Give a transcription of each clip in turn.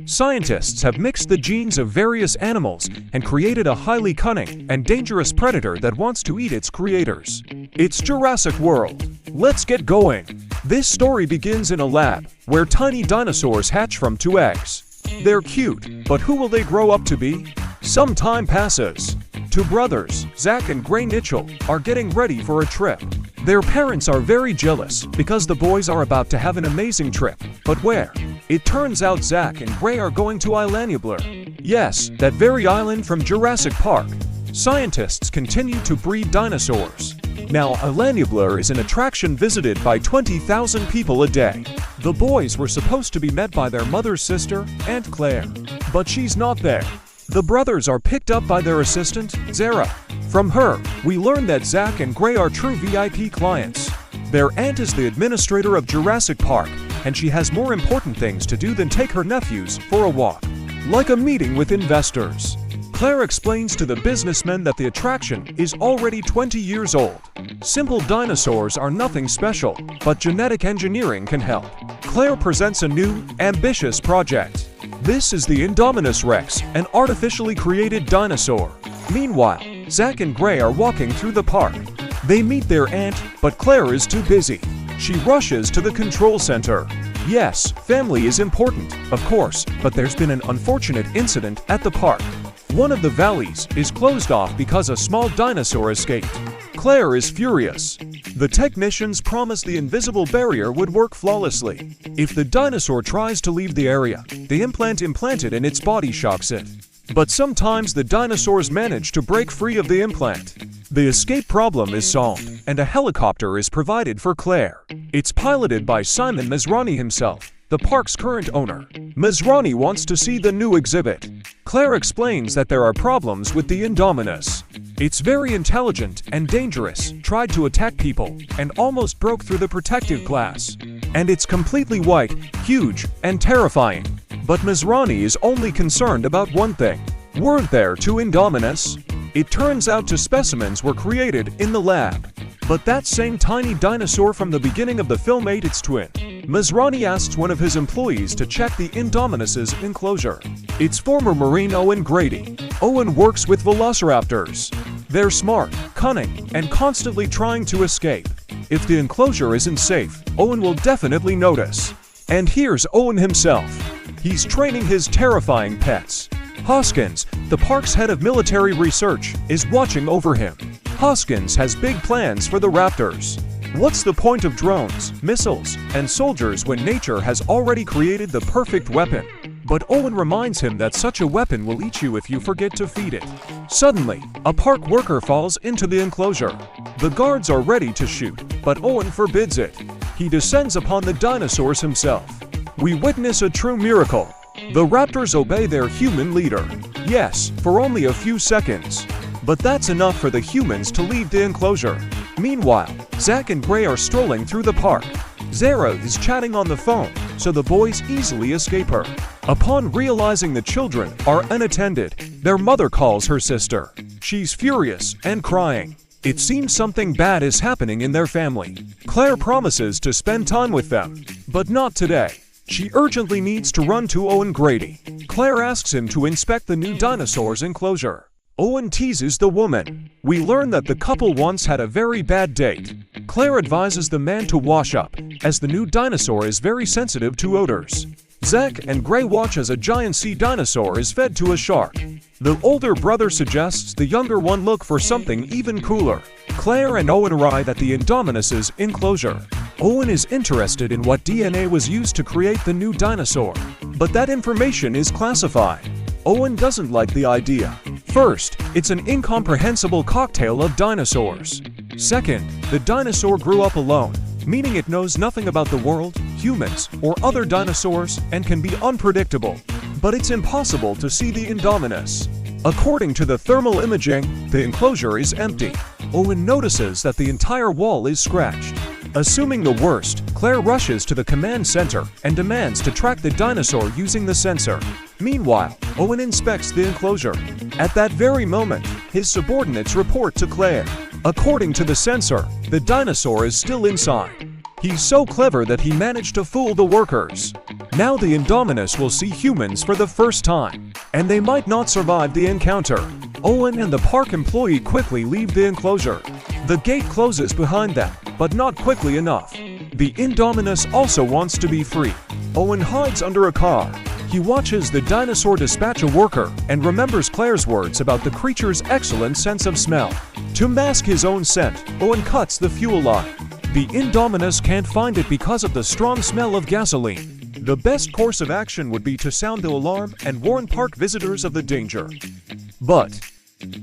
Scientists have mixed the genes of various animals and created a highly cunning and dangerous predator that wants to eat its creators. It's Jurassic World. Let's get going. This story begins in a lab, where tiny dinosaurs hatch from 2 eggs. They're cute, but who will they grow up to be? Some time passes. 2 brothers, Zach and Gray Mitchell, are getting ready for a trip. Their parents are very jealous because the boys are about to have an amazing trip. But where? It turns out Zach and Gray are going to Islanublar. Yes, that very island from Jurassic Park. Scientists continue to breed dinosaurs. Now, Islanublar is an attraction visited by 20,000 people a day. The boys were supposed to be met by their mother's sister, Aunt Claire. But she's not there. The brothers are picked up by their assistant, Zara. From her, we learn that Zach and Gray are true VIP clients. Their aunt is the administrator of Jurassic Park, and she has more important things to do than take her nephews for a walk. Like a meeting with investors. Claire explains to the businessmen that the attraction is already 20 years old. Simple dinosaurs are nothing special, but genetic engineering can help. Claire presents a new, ambitious project. This is the Indominus Rex, an artificially created dinosaur. Meanwhile, Zach and Gray are walking through the park. They meet their aunt, but Claire is too busy. She rushes to the control center. Yes, family is important, of course, but there's been an unfortunate incident at the park. One of the valleys is closed off because a small dinosaur escaped. Claire is furious. The technicians promised the invisible barrier would work flawlessly. If the dinosaur tries to leave the area, the implant implanted in its body shocks it. But sometimes the dinosaurs manage to break free of the implant. The escape problem is solved, and a helicopter is provided for Claire. It's piloted by Simon Masrani himself, the park's current owner. Masrani wants to see the new exhibit. Claire explains that there are problems with the Indominus. It's very intelligent and dangerous, tried to attack people, and almost broke through the protective glass. And it's completely white, huge, and terrifying. But Masrani is only concerned about one thing. Weren't there 2 Indominus? It turns out 2 specimens were created in the lab. But that same tiny dinosaur from the beginning of the film ate its twin. Masrani asks one of his employees to check the Indominus's enclosure. It's former Marine Owen Grady. Owen works with velociraptors. They're smart, cunning, and constantly trying to escape. If the enclosure isn't safe, Owen will definitely notice. And here's Owen himself. He's training his terrifying pets. Hoskins, the park's head of military research, is watching over him. Hoskins has big plans for the raptors. What's the point of drones, missiles, and soldiers when nature has already created the perfect weapon? But Owen reminds him that such a weapon will eat you if you forget to feed it. Suddenly, a park worker falls into the enclosure. The guards are ready to shoot, but Owen forbids it. He descends upon the dinosaurs himself. We witness a true miracle. The raptors obey their human leader. Yes, for only a few seconds. But that's enough for the humans to leave the enclosure. Meanwhile, Zach and Gray are strolling through the park. Zara is chatting on the phone, so the boys easily escape her. Upon realizing the children are unattended, their mother calls her sister. She's furious and crying. It seems something bad is happening in their family. Claire promises to spend time with them, but not today. She urgently needs to run to Owen Grady. Claire asks him to inspect the new dinosaur's enclosure. Owen teases the woman. We learn that the couple once had a very bad date. Claire advises the man to wash up, as the new dinosaur is very sensitive to odors. Zach and Gray watch as a giant sea dinosaur is fed to a shark. The older brother suggests the younger one look for something even cooler. Claire and Owen arrive at the Indominus's enclosure. Owen is interested in what DNA was used to create the new dinosaur, but that information is classified. Owen doesn't like the idea. First, it's an incomprehensible cocktail of dinosaurs. Second, the dinosaur grew up alone, meaning it knows nothing about the world, humans, or other dinosaurs, and can be unpredictable. But it's impossible to see the Indominus. According to the thermal imaging, the enclosure is empty. Owen notices that the entire wall is scratched. Assuming the worst, Claire rushes to the command center and demands to track the dinosaur using the sensor. Meanwhile, Owen inspects the enclosure. At that very moment, his subordinates report to Claire. According to the sensor, the dinosaur is still inside. He's so clever that he managed to fool the workers. Now the Indominus will see humans for the first time, and they might not survive the encounter. Owen and the park employee quickly leave the enclosure. The gate closes behind them, but not quickly enough. The Indominus also wants to be free. Owen hides under a car. He watches the dinosaur dispatch a worker and remembers Claire's words about the creature's excellent sense of smell. To mask his own scent, Owen cuts the fuel line. The Indominus can't find it because of the strong smell of gasoline. The best course of action would be to sound the alarm and warn park visitors of the danger. But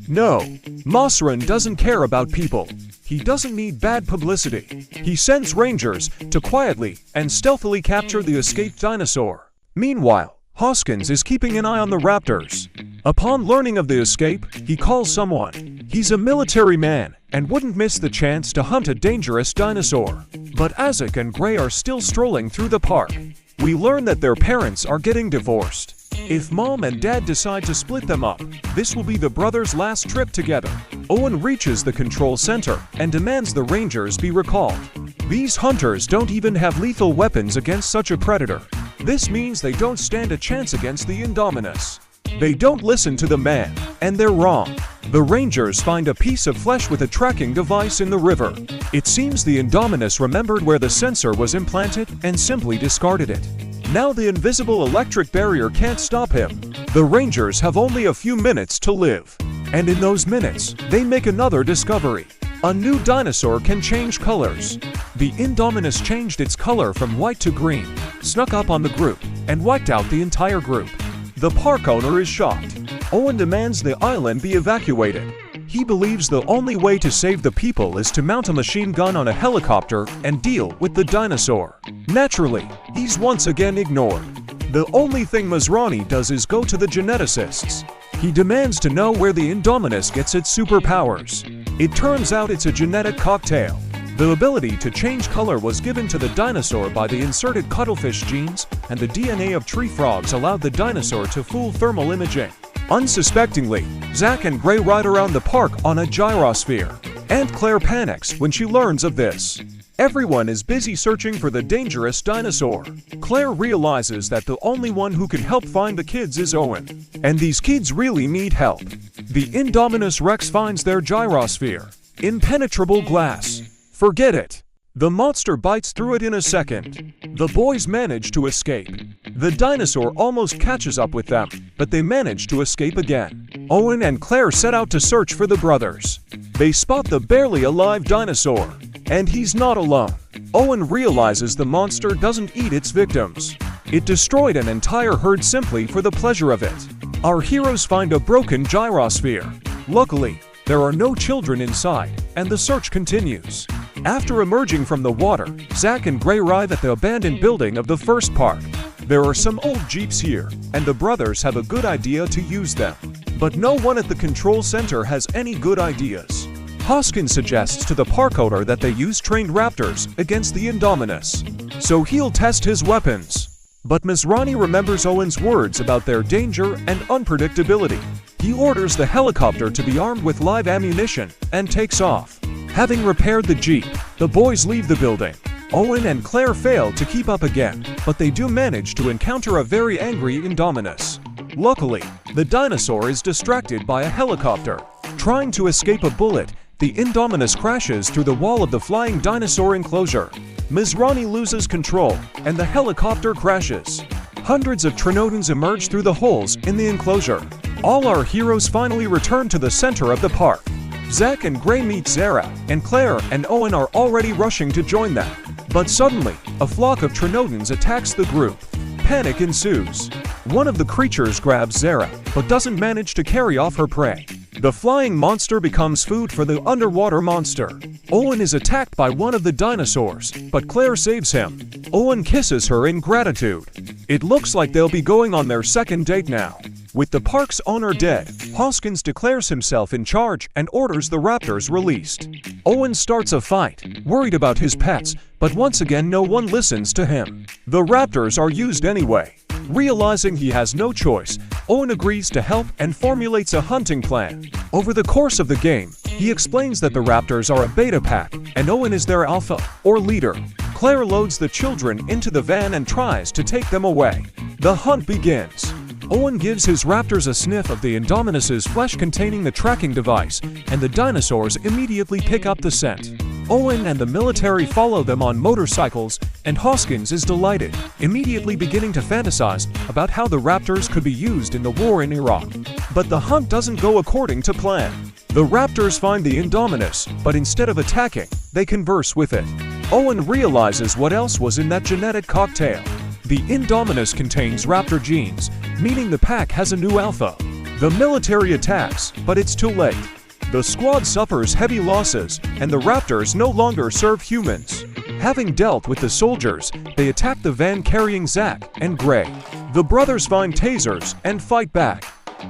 no, Masran doesn't care about people. He doesn't need bad publicity. He sends rangers to quietly and stealthily capture the escaped dinosaur. Meanwhile, Hoskins is keeping an eye on the raptors. Upon learning of the escape, he calls someone. He's a military man and wouldn't miss the chance to hunt a dangerous dinosaur. But Isaac and Gray are still strolling through the park. We learn that their parents are getting divorced. If mom and dad decide to split them up, this will be the brothers' last trip together. Owen reaches the control center and demands the rangers be recalled. These hunters don't even have lethal weapons against such a predator. This means they don't stand a chance against the Indominus. They don't listen to the man, and they're wrong. The rangers find a piece of flesh with a tracking device in the river. It seems the Indominus remembered where the sensor was implanted and simply discarded it. Now the invisible electric barrier can't stop him. The rangers have only a few minutes to live. And in those minutes, they make another discovery. A new dinosaur can change colors. The Indominus changed its color from white to green, snuck up on the group, and wiped out the entire group. The park owner is shocked. Owen demands the island be evacuated. He believes the only way to save the people is to mount a machine gun on a helicopter and deal with the dinosaur. Naturally, he's once again ignored. The only thing Masrani does is go to the geneticists. He demands to know where the Indominus gets its superpowers. It turns out it's a genetic cocktail. The ability to change color was given to the dinosaur by the inserted cuttlefish genes, and the DNA of tree frogs allowed the dinosaur to fool thermal imaging. Unsuspectingly, Zack and Gray ride around the park on a gyrosphere. Aunt Claire panics when she learns of this. Everyone is busy searching for the dangerous dinosaur. Claire realizes that the only one who can help find the kids is Owen. And these kids really need help. The Indominus Rex finds their gyrosphere. Impenetrable glass. Forget it. The monster bites through it in a second. The boys manage to escape. The dinosaur almost catches up with them, but they manage to escape again. Owen and Claire set out to search for the brothers. They spot the barely alive dinosaur. And he's not alone. Owen realizes the monster doesn't eat its victims. It destroyed an entire herd simply for the pleasure of it. Our heroes find a broken gyrosphere. Luckily, there are no children inside, and the search continues. After emerging from the water, Zack and Gray arrive at the abandoned building of the first park. There are some old jeeps here, and the brothers have a good idea to use them. But no one at the control center has any good ideas. Hoskins suggests to the park owner that they use trained raptors against the Indominus, so he'll test his weapons. But Masrani remembers Owen's words about their danger and unpredictability. He orders the helicopter to be armed with live ammunition and takes off. Having repaired the jeep, the boys leave the building. Owen and Claire fail to keep up again, but they do manage to encounter a very angry Indominus. Luckily, the dinosaur is distracted by a helicopter. Trying to escape a bullet, the Indominus crashes through the wall of the flying dinosaur enclosure. Masrani loses control, and the helicopter crashes. Hundreds of Trinodons emerge through the holes in the enclosure. All our heroes finally return to the center of the park. Zack and Gray meet Zara, and Claire and Owen are already rushing to join them. But suddenly, a flock of Trinodons attacks the group. Panic ensues. One of the creatures grabs Zara, but doesn't manage to carry off her prey. The flying monster becomes food for the underwater monster. Owen is attacked by one of the dinosaurs, but Claire saves him. Owen kisses her in gratitude. It looks like they'll be going on their second date now. With the park's owner dead, Hoskins declares himself in charge and orders the raptors released. Owen starts a fight, worried about his pets, but once again no one listens to him. The raptors are used anyway. Realizing he has no choice, Owen agrees to help and formulates a hunting plan. Over the course of the game, he explains that the raptors are a beta pack, and Owen is their alpha, or leader. Claire loads the children into the van and tries to take them away. The hunt begins. Owen gives his raptors a sniff of the Indominus's flesh containing the tracking device, and the dinosaurs immediately pick up the scent. Owen and the military follow them on motorcycles, and Hoskins is delighted, immediately beginning to fantasize about how the raptors could be used in the war in Iraq. But the hunt doesn't go according to plan. The raptors find the Indominus, but instead of attacking, they converse with it. Owen realizes what else was in that genetic cocktail. The Indominus contains raptor genes, meaning the pack has a new alpha. The military attacks, but it's too late. The squad suffers heavy losses, and the raptors no longer serve humans. Having dealt with the soldiers, they attack the van carrying Zach and Gray. The brothers find tasers and fight back.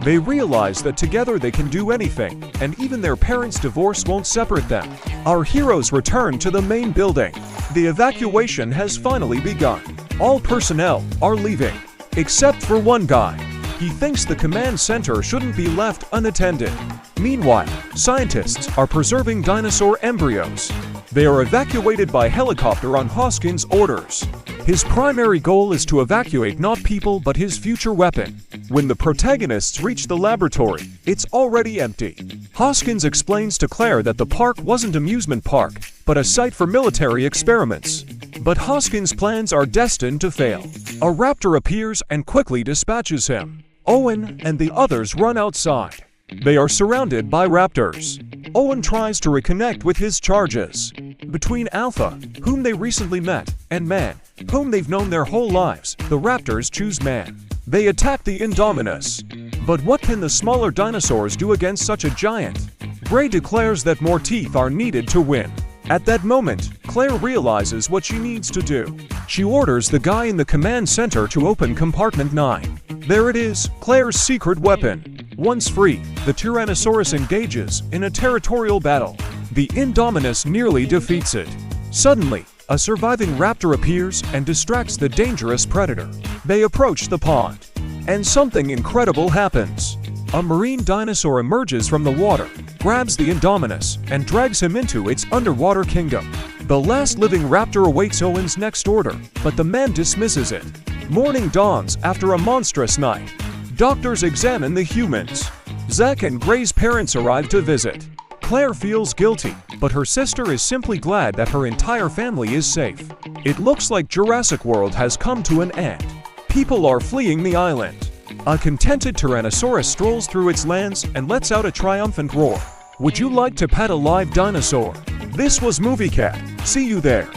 They realize that together they can do anything, and even their parents' divorce won't separate them. Our heroes return to the main building. The evacuation has finally begun. All personnel are leaving, except for one guy. He thinks the command center shouldn't be left unattended. Meanwhile, scientists are preserving dinosaur embryos. They are evacuated by helicopter on Hoskins' orders. His primary goal is to evacuate not people but his future weapon. When the protagonists reach the laboratory, it's already empty. Hoskins explains to Claire that the park wasn't an amusement park, but a site for military experiments. But Hoskins' plans are destined to fail. A raptor appears and quickly dispatches him. Owen and the others run outside. They are surrounded by raptors. Owen tries to reconnect with his charges. Between Alpha, whom they recently met, and Man, whom they've known their whole lives, the raptors choose Man. They attack the Indominus. But what can the smaller dinosaurs do against such a giant? Gray declares that more teeth are needed to win. At that moment, Claire realizes what she needs to do. She orders the guy in the command center to open compartment 9. There it is, Claire's secret weapon. Once free, the Tyrannosaurus engages in a territorial battle. The Indominus nearly defeats it. Suddenly, a surviving raptor appears and distracts the dangerous predator. They approach the pond, and something incredible happens. A marine dinosaur emerges from the water, grabs the Indominus, and drags him into its underwater kingdom. The last living raptor awaits Owen's next order, but the man dismisses it. Morning dawns after a monstrous night. Doctors examine the humans. Zach and Gray's parents arrive to visit. Claire feels guilty, but her sister is simply glad that her entire family is safe. It looks like Jurassic World has come to an end. People are fleeing the island. A contented Tyrannosaurus strolls through its lands and lets out a triumphant roar. Would you like to pet a live dinosaur? This was Movie Cat. See you there.